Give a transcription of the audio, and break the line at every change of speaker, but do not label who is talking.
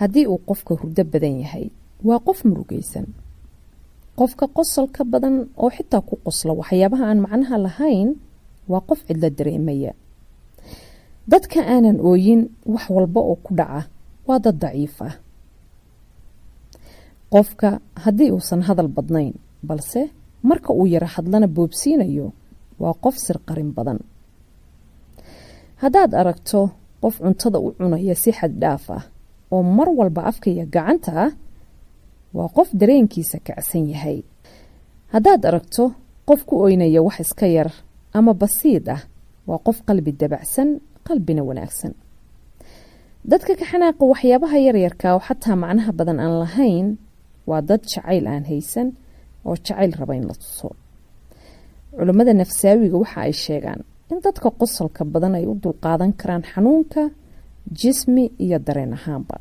haddii uu qofka hurdo badan yahay waa qof murugaysan. qofka qosolka badan oo xitaa ku qosla waxyaabaha aan macnaha lahayn waa qof cidla dareemaya. dadka aanan ooyin wax walba oo ku dhaca waa dad daciif ah. qofka haddii uusan hadal badnayn balse marka uu yara hadlana boobsiinayo waa qof sirqarin badan. haddaad aragto qof cuntada u cunaya si xad dhaaf ah oo mar walba afka iyo gacanta ah waa qof dareenkiisa kacsan yahay. haddaad aragto qof ku oynaya wax iska yar ama basiid ah waa qof qalbi dabacsan, qalbina wanaagsan. dadka ka xanaaqa waxyaabaha yaryarka oo xataa macnaha badan aan lahayn waa dad jacayl aan haysan oo jacayl raba in la tuso. culimmada nafsaawiga waxa ay sheegaan in dadka qosolka badan ay u dulqaadan karaan xanuunka jismi iyo dareen ahaanba.